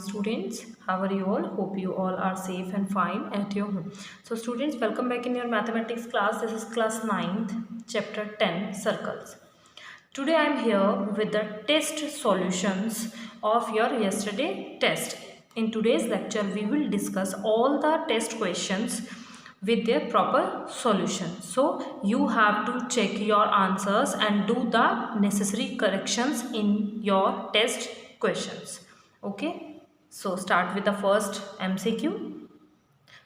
students, how are you all? Hope you all are safe and fine at your home. So students, welcome back in your mathematics class. This is class 9th, chapter 10, circles. Today I am here with the test solutions of your yesterday test. In today's lecture, we will discuss all the test questions with their proper solution. So you have to check your answers and do the necessary corrections in your test questions. Okay, so start with the first MCQ.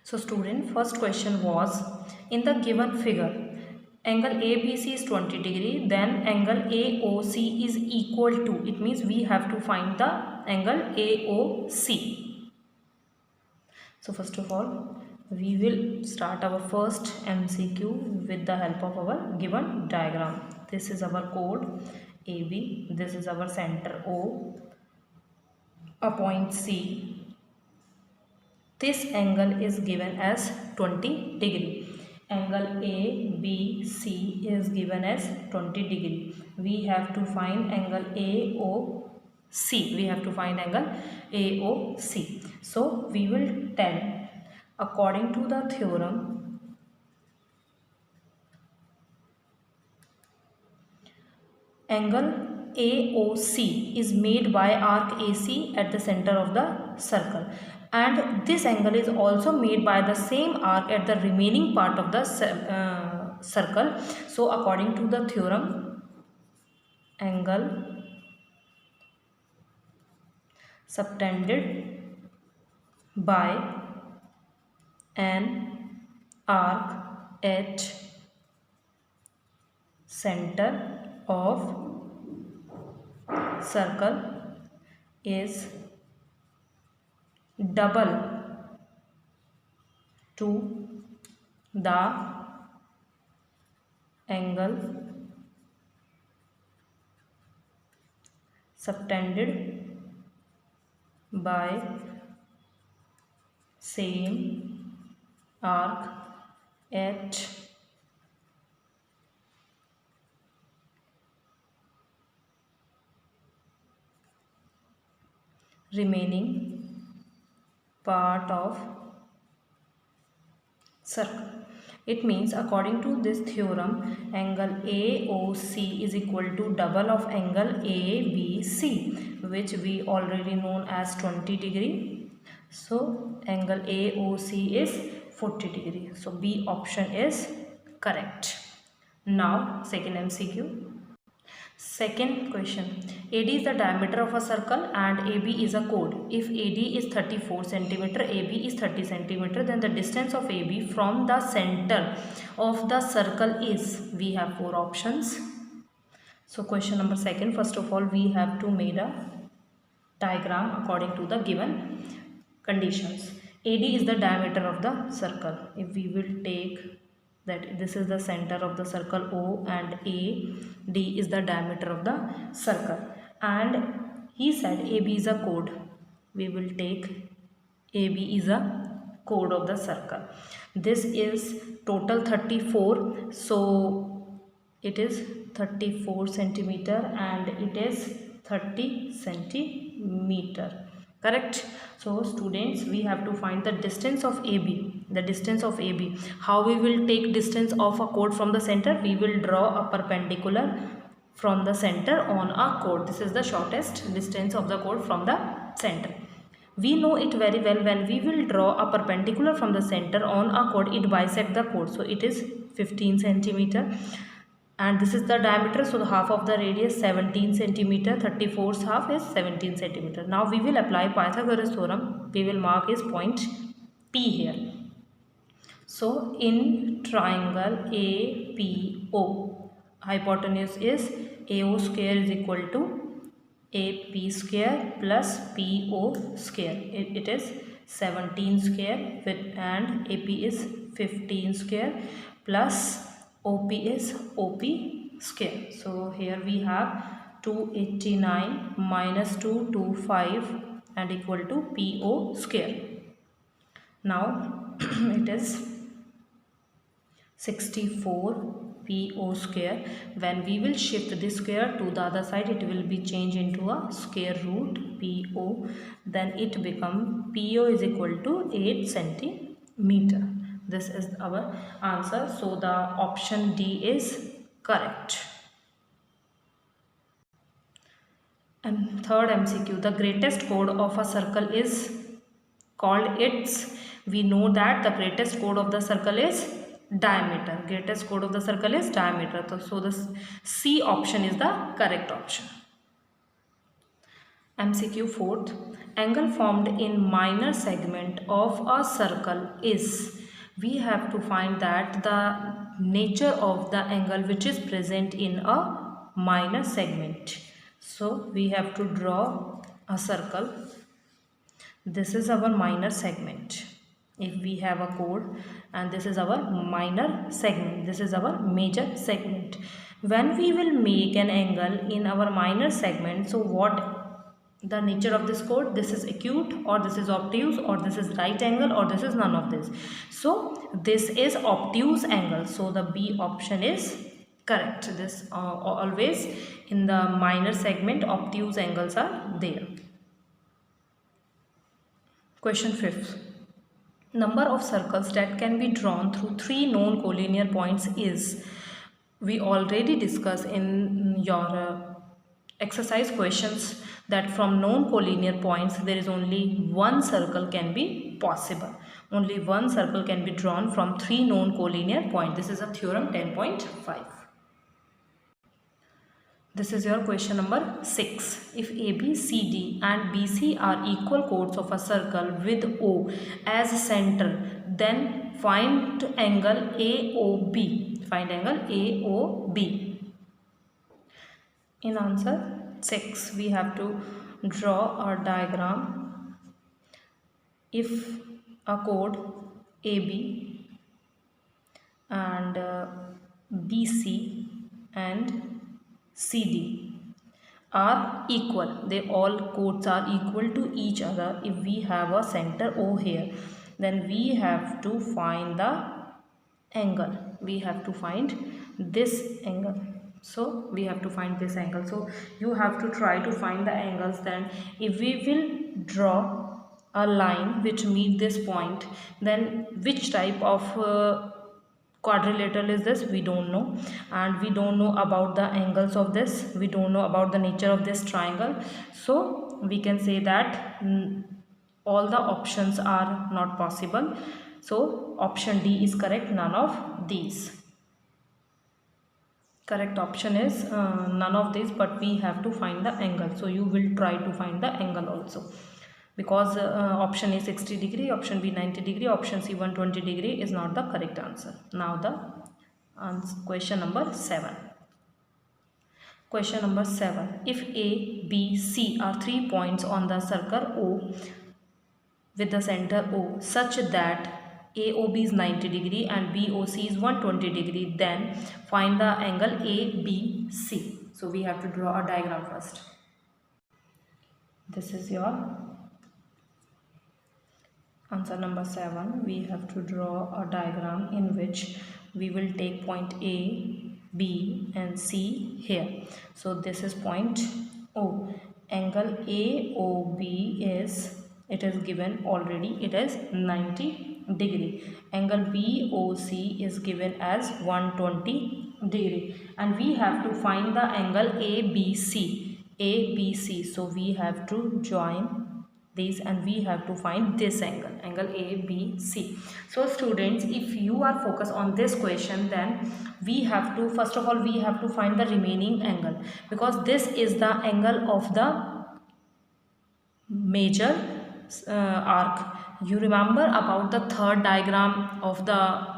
So student, first question was, in the given figure, angle ABC is 20 degree, then angle AOC is equal to, it means we have to find the angle AOC. So first of all, we will start our first MCQ with the help of our given diagram. This is our chord AB, this is our center O, a point C. This angle is given as 20 degree. Angle ABC is given as 20 degree. We have to find angle AOC. We have to find angle AOC. So we will tell, according to the theorem, angle AOC is made by arc AC at the center of the circle, and this angle is also made by the same arc at the remaining part of the circle. So according to the theorem, angle subtended by an arc at center of circle is double to the angle subtended by same arc at remaining part of circle. It means, according to this theorem, angle AOC is equal to double of angle ABC, which we already known as 20 degree. So angle AOC is 40 degree. So B option is correct. Now second MCQ. Second question, AD is the diameter of a circle and AB is a chord. If AD is 34 cm, AB is 30 cm, then the distance of AB from the center of the circle is, we have four options. So question number second, first of all we have to make a diagram according to the given conditions. AD is the diameter of the circle. If we will take that this is the center of the circle O and AD is the diameter of the circle, and he said AB is a chord. We will take AB is a chord of the circle. This is total 34, so it is 34 centimeter and it is 30 centimeter. Correct. So students, we have to find the distance of AB. The distance of AB. How we will take distance of a chord from the center? We will draw a perpendicular from the center on a chord. This is the shortest distance of the chord from the center. We know it very well. When we will draw a perpendicular from the center on a chord, it bisects the chord. So it is 15 centimeter. And this is the diameter, so the half of the radius 17 centimeter, 34's half is 17 centimeter. Now we will apply Pythagoras theorem. We will mark his point P here. So in triangle APO, hypotenuse is AO square is equal to AP square plus PO square. It is 17 square and AP is 15 square plus OP is OP square. So here we have 289 minus 225 and equal to PO square. Now it is 64 PO square. When we will shift this square to the other side, it will be changed into a square root PO. Then it become PO is equal to 8 centimeter. This is our answer. So the option D is correct. And third MCQ, the greatest chord of a circle is called its. We know that the greatest chord of the circle is diameter. Greatest chord of the circle is diameter. So the C option is the correct option. MCQ fourth, angle formed in minor segment of a circle is. We have to find that the nature of the angle which is present in a minor segment. So we have to draw a circle. This is our minor segment. If we have a chord, and this is our minor segment, this is our major segment. When we will make an angle in our minor segment, so what the nature of this chord? This is acute, or this is obtuse, or this is right angle, or this is none of this. So this is obtuse angle. So the B option is correct. This always in the minor segment obtuse angles are there. Question 5th. Number of circles that can be drawn through 3 known collinear points is. We already discussed in your exercise questions that from known collinear points there is only one circle can be possible. Only one circle can be drawn from 3 known collinear points. This is a theorem 10.5. This is your question number 6. If AB, CD and BC are equal chords of a circle with O as center, then find angle AOB. Find angle AOB. In answer 6, we have to draw a diagram. If a chord AB and BC and CD are equal, they all chords are equal to each other. If we have a center O here, then we have to find the angle. We have to find this angle. So we have to find this angle. So you have to try to find the angles. Then if we will draw a line which meet this point, then which type of quadrilateral is this? We don't know, and we don't know about the angles of this. We don't know about the nature of this triangle. So we can say that all the options are not possible. So option D is correct, none of these. Correct option is none of these, but we have to find the angle. So you will try to find the angle also, because option A 60 degree, option B 90 degree, option C 120 degree is not the correct answer. Now the question number 7. Question number 7. If A, B, C are 3 points on the circle O with the center O such that AOB is 90 degree and BOC is 120 degree, then find the angle ABC. So we have to draw a diagram first. This is your answer number 7. We have to draw a diagram in which we will take point A, B and C here. So this is point O. Angle AOB is, it is given already, it is 90 degree. Angle BOC is given as 120 degree, and we have to find the angle ABC. So we have to join these and we have to find this angle ABC. So students, if you are focused on this question, then we have to, first of all, we have to find the remaining angle, because this is the angle of the major arc. You remember about the third diagram of the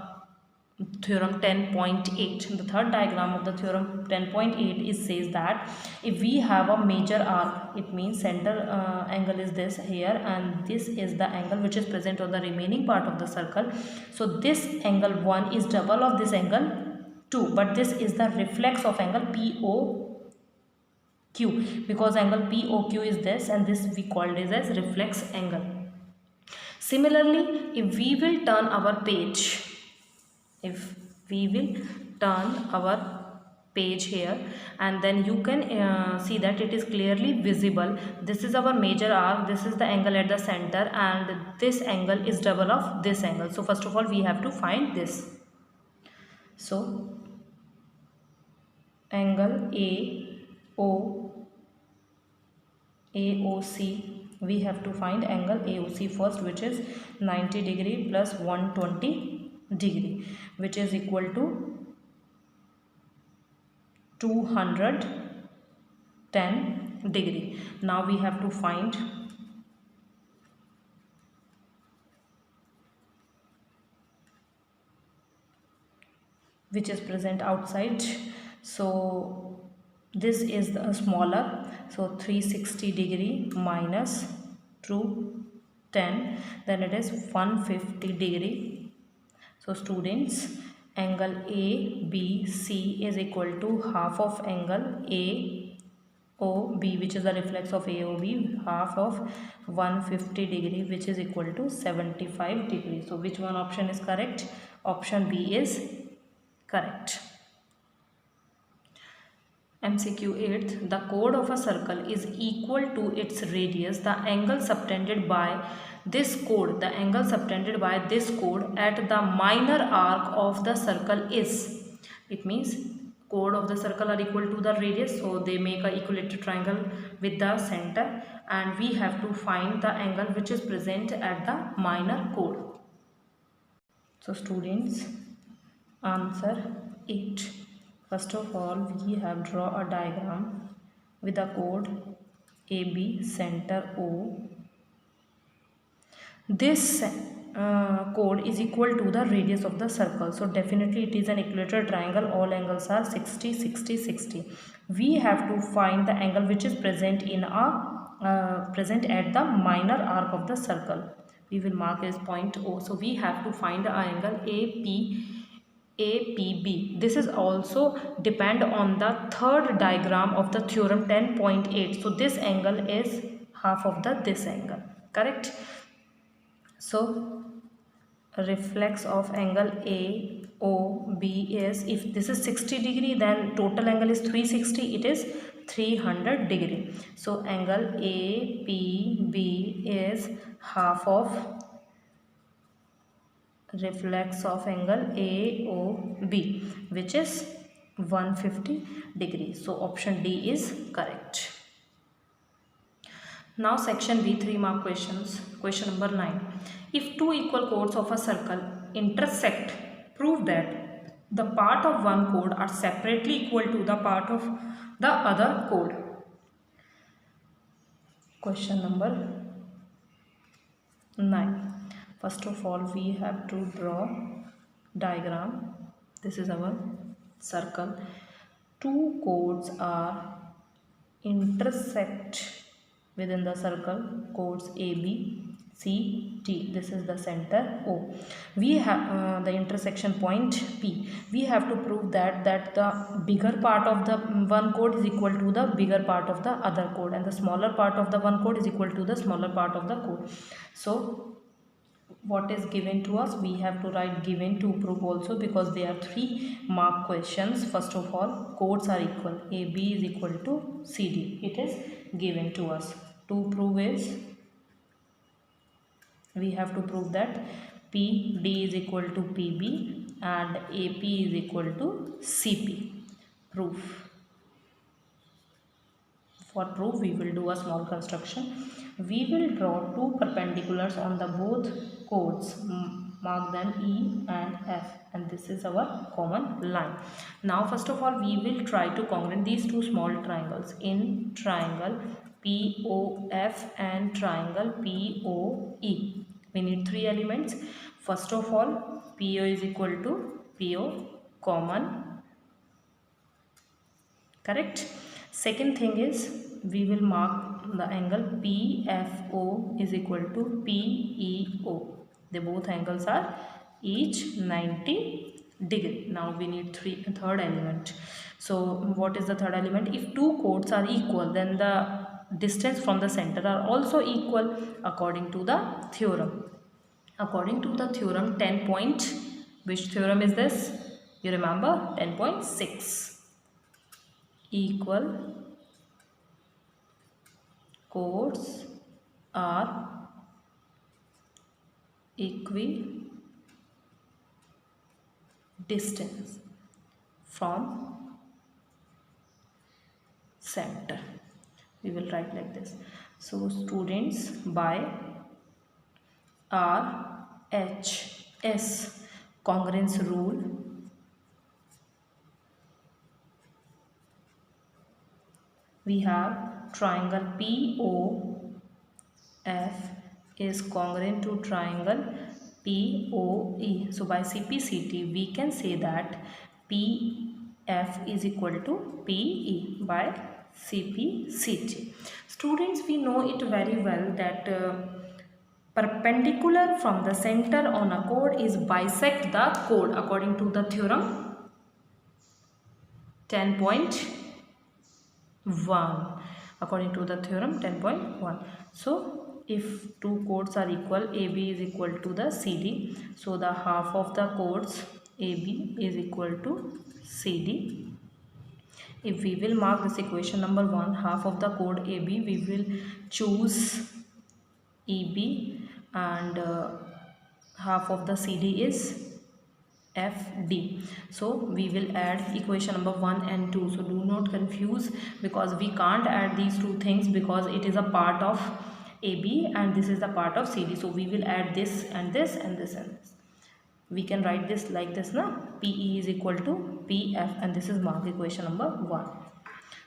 theorem 10.8. The third diagram of the theorem 10.8 is says that if we have a major arc, it means center angle is this here, and this is the angle which is present on the remaining part of the circle. So this angle 1 is double of this angle 2, but this is the reflex of angle POQ, because angle POQ is this, and this we called it as reflex angle. Similarly, if we will turn our page, if we will turn our page here, and then you can see that it is clearly visible. This is our major arc, this is the angle at the center, and this angle is double of this angle. So first of all we have to find this. So angle AOC, we have to find angle AOC first, which is 90 degree plus 120 degree, which is equal to 210 degree. Now we have to find which is present outside. So this is the smaller, so 360 degree minus 210, then it is 150 degree. So students, angle ABC is equal to half of angle AOB, which is the reflex of AOB, half of 150 degree, which is equal to 75 degree. So which one option is correct? Option B is correct. MCQ 8th, the chord of a circle is equal to its radius. The angle subtended by this chord, at the minor arc of the circle is. It means chord of the circle are equal to the radius, so they make a equilateral triangle with the center, and we have to find the angle which is present at the minor chord. So students, answer 8. First of all, we have draw a diagram with a chord AB, center O. This chord is equal to the radius of the circle. So definitely it is an equilateral triangle. All angles are 60, 60, 60. We have to find the angle which is present in present at the minor arc of the circle. We will mark as point O. So we have to find the angle APB. This is also depend on the third diagram of the theorem 10.8. So this angle is half of this angle, correct? So reflex of angle AOB is, if this is 60 degree, then total angle is 360, it is 300 degree. So angle APB is half of reflex of angle AOB, which is 150 degrees. So option D is correct. Now section B, 3 mark questions. Question number 9. If two equal chords of a circle intersect, prove that the part of one chord are separately equal to the part of the other chord. Question number 9. First of all, we have to draw diagram. This is our circle. Two chords are intersect within the circle, chords A, B, C, T. This is the center O. We have the intersection point P. We have to prove that the bigger part of the one chord is equal to the bigger part of the other chord, and the smaller part of the one chord is equal to the smaller part of the chord. So what is given to us, we have to write given to prove also, because they are 3 mark questions. First of all, chords are equal, AB is equal to CD. It is given to us. To prove is, we have to prove that PD is equal to PB and AP is equal to CP. Proof. For proof, we will do a small construction. We will draw two perpendiculars on the both chords, mark them E and F, and this is our common line. Now first of all, we will try to congruent these two small triangles in triangle POF and triangle POE. We need 3 elements. First of all, PO is equal to PO common, correct? Second thing is, we will mark the angle PFO is equal to PEO. The both angles are each 90 degree. Now we need third element. So what is the third element? If two chords are equal, then the distance from the center are also equal according to the theorem. According to the theorem 10 point, which theorem is this? You remember 10.6. Equal chords are equidistant from center. We will write like this. So students, by RHS congruence rule, we have triangle POF is congruent to triangle POE. So by CPCT we can say that PF is equal to PE by CPCT. Students, we know it very well that perpendicular from the center on a chord is bisect the chord according to the theorem 10.1. According to the theorem 10.1. So if two chords are equal, AB is equal to the CD, so the half of the chords AB is equal to CD. If we will mark this equation number 1, half of the chord AB, we will choose EB, and half of the CD is FD. So we will add equation number 1 and 2. So do not confuse, because we can't add these two things because it is a part of AB and this is the part of CD. So we will add this and this and this and this. We can write this like this now. PE is equal to PF, and this is marked equation number 1.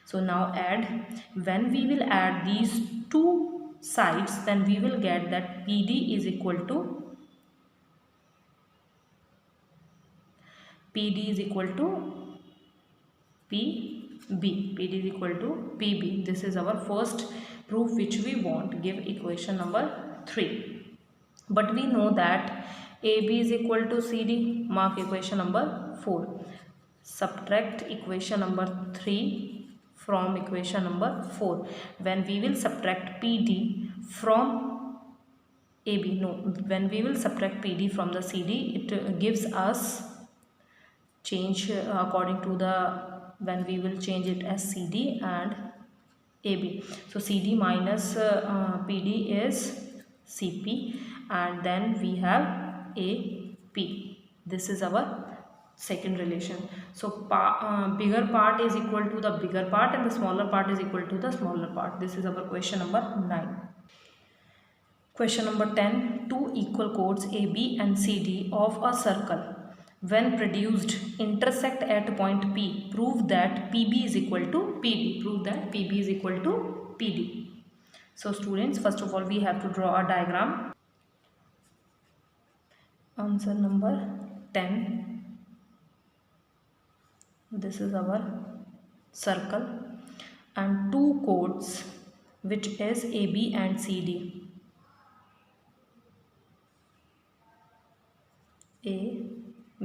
So now add, when we will add these two sides, then we will get that PD is equal to PD is equal to PB. PD is equal to PB. This is our first proof which we want. Give equation number 3. But we know that AB is equal to CD. Mark equation number 4. Subtract equation number 3 from equation number 4. When we will subtract PD from AB, no, when we will subtract PD from the CD, it gives us change according to the, when we will change it as CD and AB. So CD minus PD is CP, and then we have AP. This is our second relation. So bigger part is equal to the bigger part and the smaller part is equal to the smaller part. This is our question number 9. Question number 10. Two equal chords AB and CD of a circle, when produced, intersect at point P. Prove that PB is equal to PD. Prove that PB is equal to PD. So students, first of all we have to draw a diagram. Answer number 10. This is our circle and two chords which is AB and CD. A,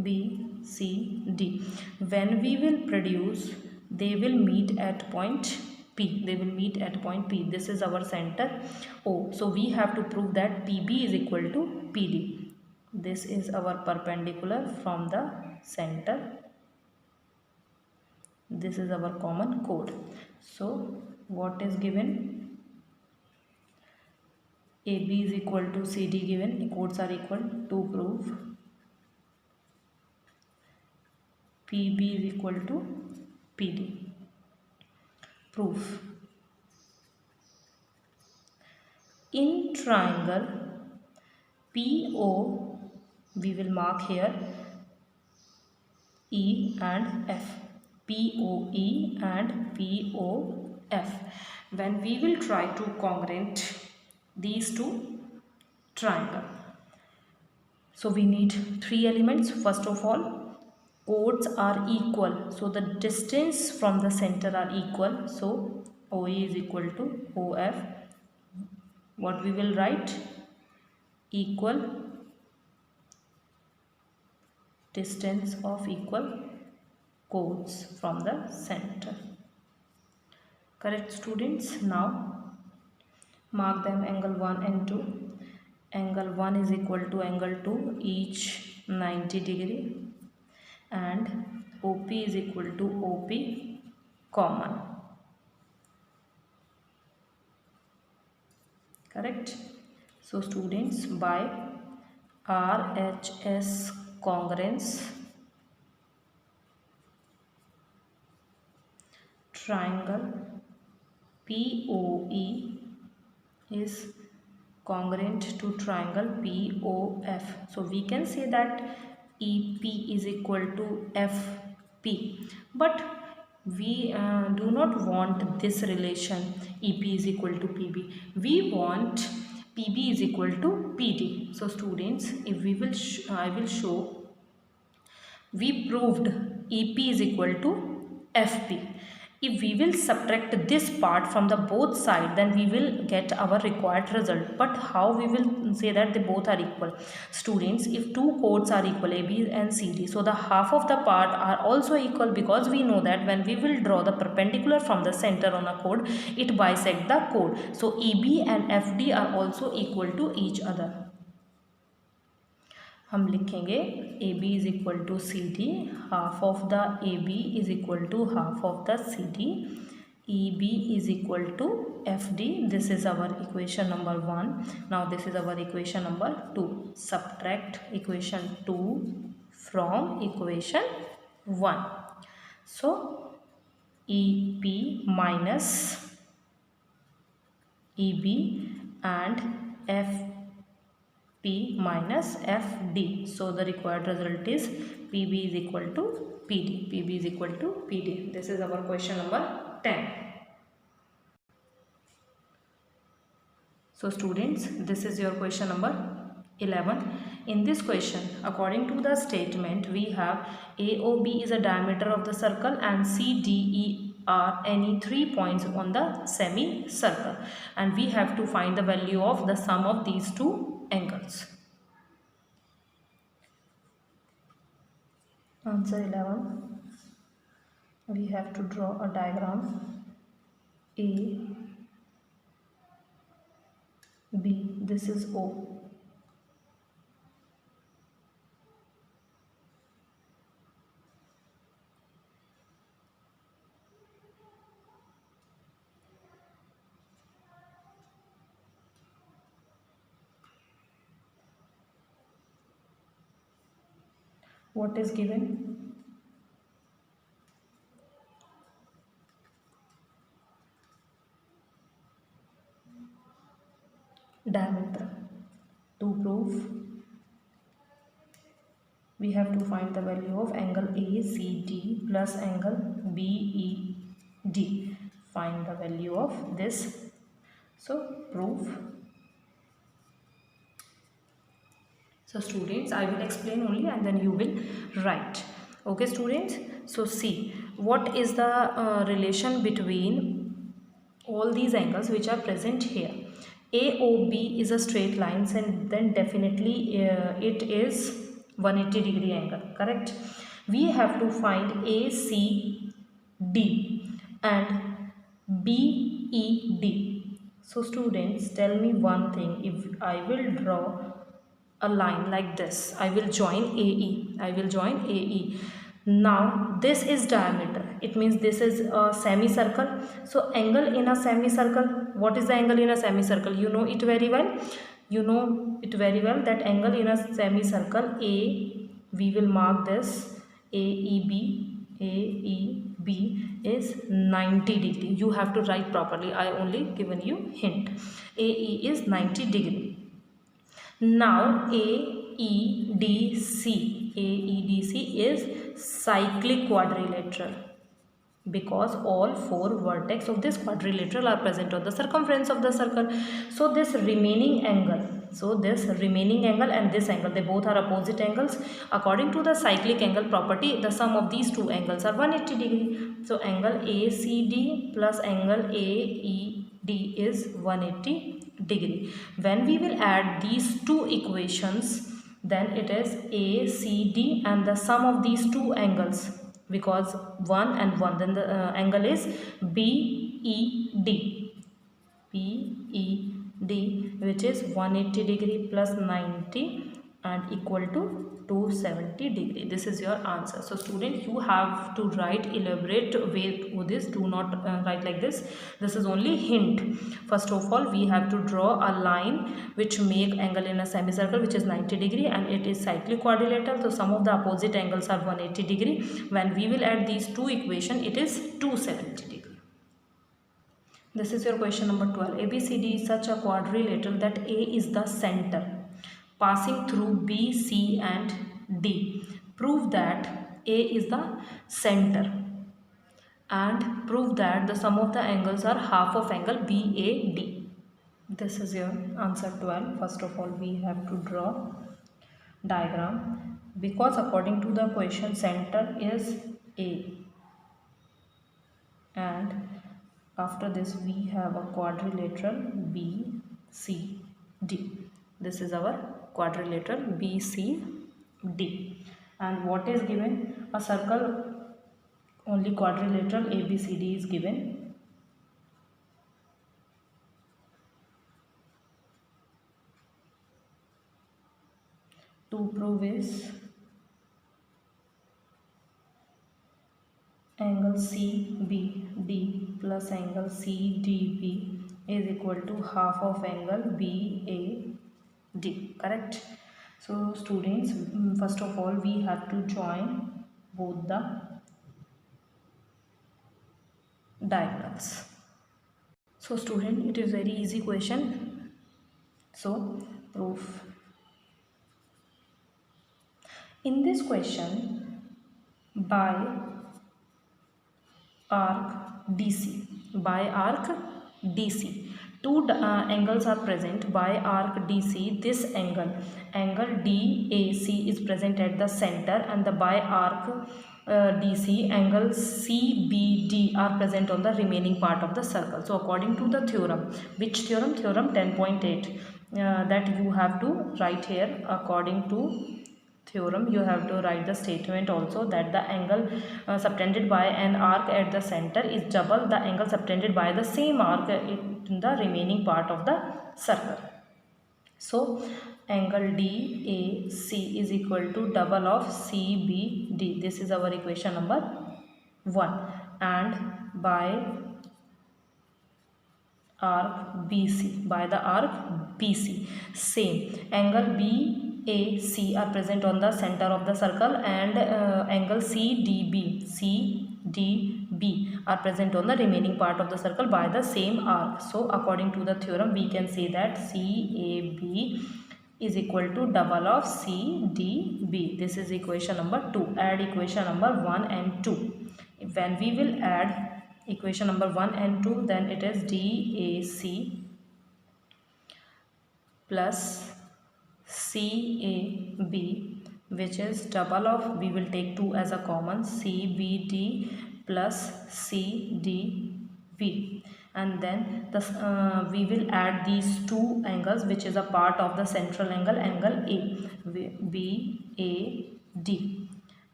B, C, D. When we will produce, they will meet at point P. They will meet at point P. This is our center O. So we have to prove that PB is equal to PD. This is our perpendicular from the center. This is our common chord. So what is given? AB is equal to CD given. Chords are equal. To prove PB is equal to PD. Proof. In triangle PO, we will mark here E and F. POE and POF. When we will try to congruent these two triangle. So we need three elements. First of all, chords are equal, so the distance from the center are equal. So OE is equal to OF. What we will write? Equal distance of equal chords from the center. Correct, students? Now mark them angle 1 and 2. Angle 1 is equal to angle 2, each 90 degree. and OP is equal to OP common. Correct? So students, by RHS congruence, triangle POE is congruent to triangle POF. So we can say that EP is equal to FP, but we do not want this relation EP is equal to PB. We want PB is equal to PD. So students, if we will I will show, we proved EP is equal to FP. If we will subtract this part from the both side, then we will get our required result. But how we will say that they both are equal? Students, if two chords are equal, AB and CD, so the half of the part are also equal, because we know that when we will draw the perpendicular from the center on a chord, it bisect the chord. So EB and FD are also equal to each other. हम लिखेंगे AB is equal to CD, half of the AB is equal to half of the CD, EB is equal to FD. This is our equation number 1. Now this is our equation number 2. Subtract equation 2 from equation 1. So EP minus EB and FP minus FD. So the required result is PB is equal to PD. PB is equal to PD. This is our question number 10. So students, this is your question number 11. In this question, according to the statement, we have AOB is a diameter of the circle and CDE are any 3 points on the semicircle, and we have to find the value of the sum of these two angles. Answer 11. We have to draw a diagram. A, B, this is O. What is given? Diameter. To prove, we have to find the value of angle ACD plus angle BED. Find the value of this. So prove. So students, I will explain only and then you will write. Okay students, so see what is the relation between all these angles which are present here. AOB is a straight line, and then definitely it is 180 degree angle, correct? We have to find ACD and BED. So students, tell me one thing. If I will draw a line like this, I will join AE. Now this is diameter, it means this is a semicircle. So angle in a semicircle, what is the angle in a semicircle? You know it very well, that angle in a semicircle A, we will mark this AEB is 90 degree. You have to write properly, I only given you hint. AE is 90 degree. Now AEDC is cyclic quadrilateral, because all four vertex of this quadrilateral are present on the circumference of the circle. So this remaining angle and this angle, they both are opposite angles. According to the cyclic angle property, the sum of these two angles are 180 degree. So angle ACD plus angle AED is 180 degree. When we will add these two equations, then it is ACD and the sum of these two angles, because 1 and 1, then the angle is BED, which is 180 degree plus 90, and equal to 270 degree. This is your answer. So student, you have to write elaborate way to this. Do not write like this. This is only hint. First of all, we have to draw a line which make angle in a semicircle which is 90 degree, and it is cyclic quadrilateral. So some of the opposite angles are 180 degree. When we will add these two equation, it is 270 degree. This is your question number 12. ABCD is such a quadrilateral that A is the center passing through B, C and D. Prove that A is the center and prove that the sum of the angles are half of angle BAD. This is your answer 12. First of all, we have to draw diagram, because according to the question, center is A, and after this we have a quadrilateral BCD. This is our quadrilateral BCD. And what is given? A circle, only quadrilateral ABCD is given. To prove is angle CBD plus angle CDB is equal to half of angle BAD. Correct? So students, first of all, we have to join both the diagonals. So student, it is very easy question. So proof. In this question, by arc DC, two angles are present by arc DC. This angle DAC is present at the center, and the by arc DC angle CBD are present on the remaining part of the circle. So according to the theorem, which theorem? Theorem 10.8, that you have to write here. According to theorem, you have to write the statement also, that the angle subtended by an arc at the center is double the angle subtended by the same arc in the remaining part of the circle. So angle DAC is equal to double of CBD. This is our equation number 1. And by arc BC, by the arc BC, same angle BAC are present on the center of the circle, and angle CDB are present on the remaining part of the circle by the same arc. So according to the theorem, we can say that CAB is equal to double of CDB. This is equation number 2. Add equation number 1 and 2. When we will add equation number 1 and 2, then it is DAC plus CAB, which is double of, we will take 2 as a common, CBD plus CDB, and then we will add these two angles which is a part of the central angle, angle BAD,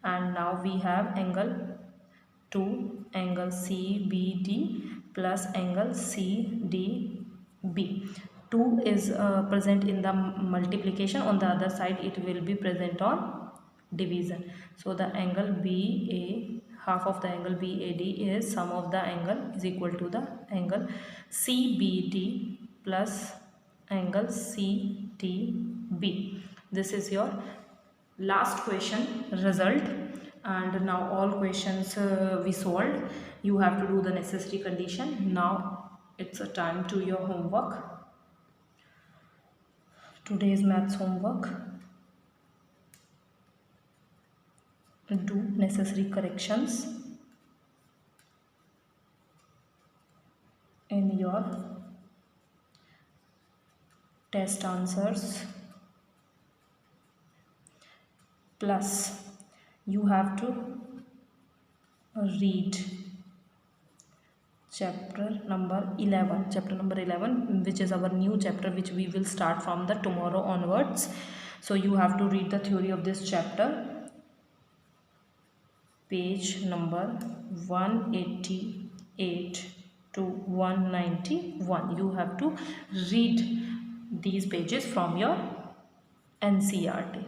and now we have angle 2, angle CBD plus angle CDB. 2 is present in the multiplication, on the other side it will be present on division. So the angle BA, half of the angle BAD is sum of the angle is equal to the angle CBD plus angle CDB. This is your last question result. And now all questions we solved. You have to do the necessary condition. Now it's a time to your homework. Today's maths homework. Do necessary corrections in your test answers, plus you have to read chapter number 11, which is our new chapter, which we will start from the tomorrow onwards. So you have to read the theory of this chapter, page number 188 to 191. You have to read these pages from your NCERT.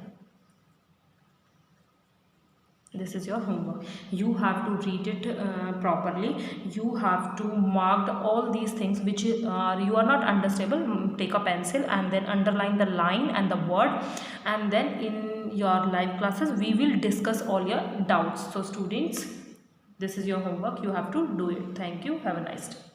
This is your homework. You have to read it properly. You have to mark all these things which you are not understandable. Take a pencil and then underline the line and the word, and then in your live classes we will discuss all your doubts. So students, this is your homework. You have to do it. Thank you. Have a nice day.